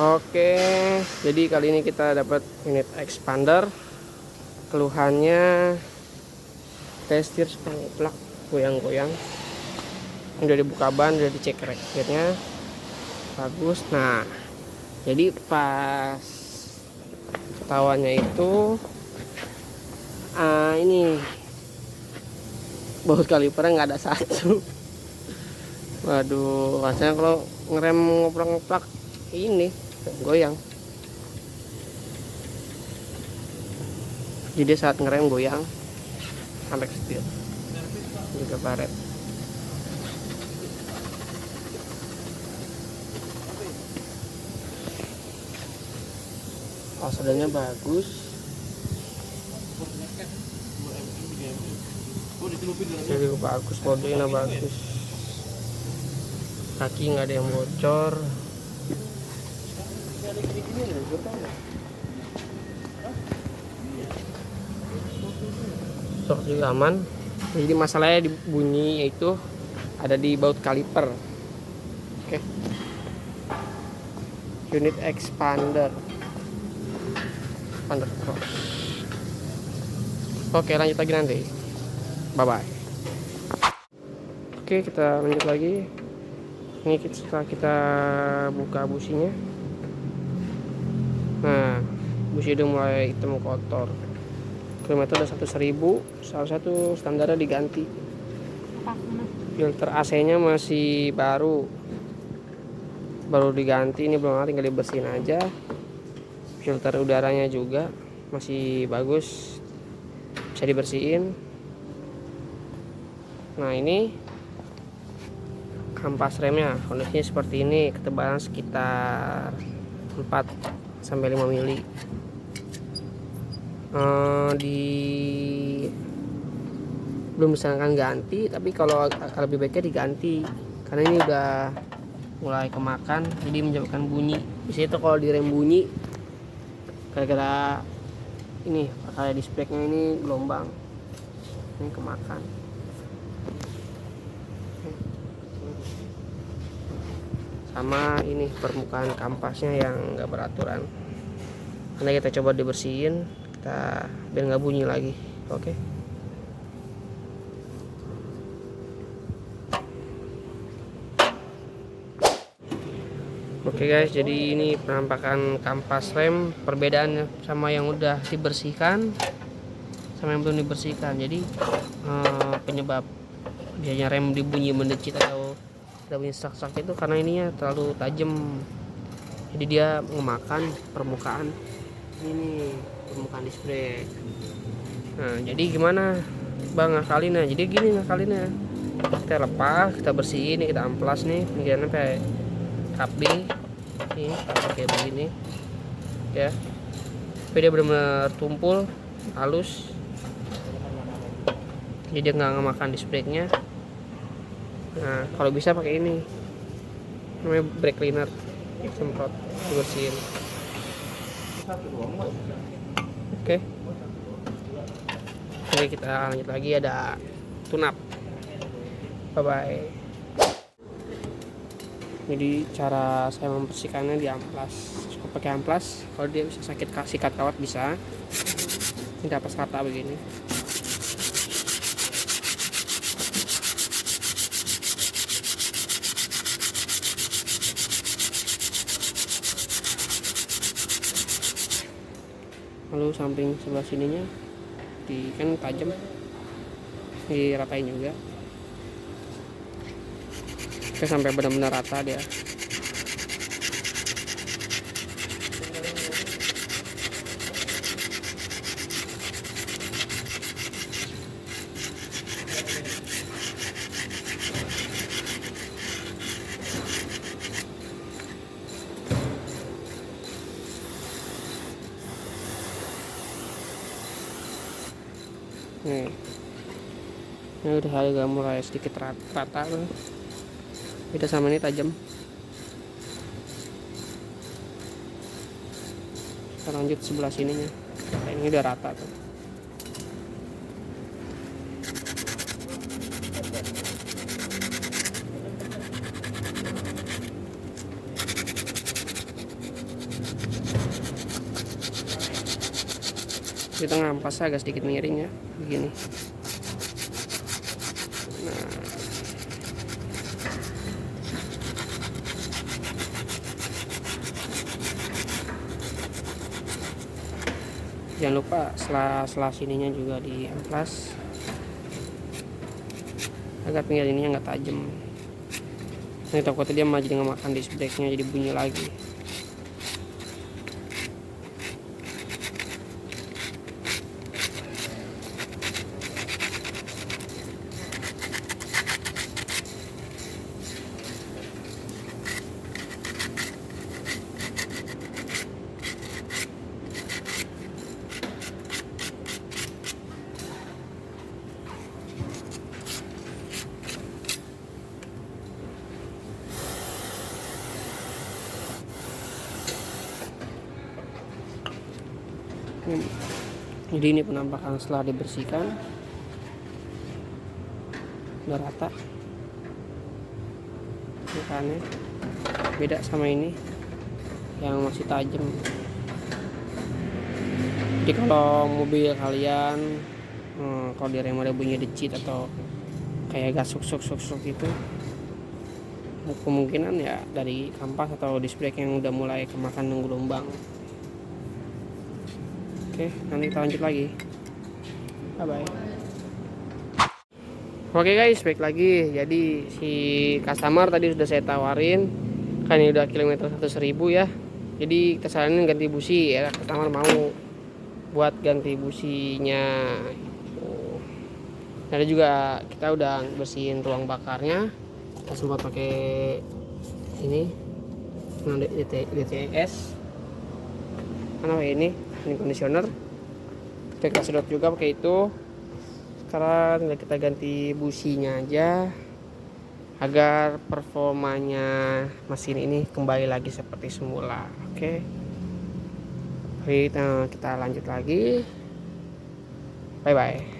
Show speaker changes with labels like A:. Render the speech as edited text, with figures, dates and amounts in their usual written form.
A: Oke, jadi kali ini kita dapat unit expander. Keluhannya testir plak goyang-goyang. Udah dibuka ban, udah dicek raketnya bagus. Nah, jadi pas ketahuannya itu ini baut kalipernya nggak ada satu. Waduh, rasanya kalau ngerem ngoplak-ngoplak ini goyang. Jadi saat ngerem goyang sampai setir juga baret. Pasodannya bagus. Jadi bagus, kodenya bagus. Kaki nggak ada yang bocor. Sok juga aman. Jadi masalahnya di bunyi itu ada di baut kaliper. Oke. Unit expander cross. Oke, lanjut lagi nanti. Bye bye. Oke, kita lanjut lagi. Ini setelah kita buka businya. Nah, busi udah mulai hitam kotor. Kilometer udah 100.000. Salah satu standarnya diganti. Filter AC-nya masih baru diganti. Ini belum tinggal dibersihin aja. Filter udaranya juga masih bagus, bisa dibersihin. Nah, ini kampas remnya kondisinya seperti ini, ketebalan sekitar 4-5 mili. Belum disarankan ganti, tapi kalau lebih baiknya diganti karena ini udah mulai kemakan, jadi menyebabkan bunyi. Biasanya itu kalau direm bunyi gara-gara ini kayak dispeknya ini gelombang, ini kemakan. Sama ini permukaan kampasnya yang nggak beraturan. Karena kita coba dibersihin, kita biar nggak bunyi lagi. Oke. Oke guys, jadi ini penampakan kampas rem, perbedaannya sama yang udah dibersihkan sama yang belum dibersihkan. Jadi penyebab biasanya rem dibunyi mendecit atau ada bunyi sak-sak itu karena ininya terlalu tajam. Jadi dia memakan permukaan ini, permukaan disc brake. Nah, jadi gimana bang ngakalinnya? Jadi gini ngakalinnya, kita lepas, kita bersihin, kita amplas nih pinggirannya sampai rapi nih, kayak begini ya, tapi dia benar-benar tumpul halus, jadi dia nggak ngemakan disc brake-nya. Nah, kalau bisa pakai ini namanya brake cleaner, semprot dibersihin. Oke, kita lanjut lagi, ada tune up. Bye bye. Jadi cara saya membersihkannya di amplas, cukup pakai amplas. Kalau dia bisa sakit sikat kawat bisa. Ini dapat rata begini. Lalu samping sebelah sininya kan tajam, diratain juga. Oke, sampai benar-benar rata dia. Nih, ini udah agak mulai sedikit rata tuh. Beda sama ini tajam. Kita lanjut sebelah sininya. Nah, ini udah rata tuh. di tengah ampasnya agak sedikit miring ya, begini. Nah, jangan lupa sela-sela sininya juga diamplas agar pinggir ininya nggak tajam. Ini takutnya dia maju dengan makan disc brake-nya jadi bunyi lagi. Jadi ini penampakan setelah dibersihkan, udah rata makanya beda sama ini yang masih tajam. Jadi kalau mobil kalian kalau di rem ada bunyi decit atau kayak gas suk itu, kemungkinan ya dari kampas atau disc brake yang udah mulai kemakan gelombang. Oke, nanti kita lanjut lagi. Bye bye. Oke guys, baik lagi. Jadi si customer tadi sudah saya tawarin, kan ini udah kilometer 100.000 ya. Jadi kita saranin ganti busi ya, customer mau buat ganti businya. Ada juga kita udah bersihin ruang bakarnya. Kita sempat pakai ini DTS. Mana ini conditioner, kita sedot juga pakai itu. Sekarang tinggal kita ganti businya aja agar performanya mesin ini kembali lagi seperti semula. Oke, kita lanjut lagi. Bye bye.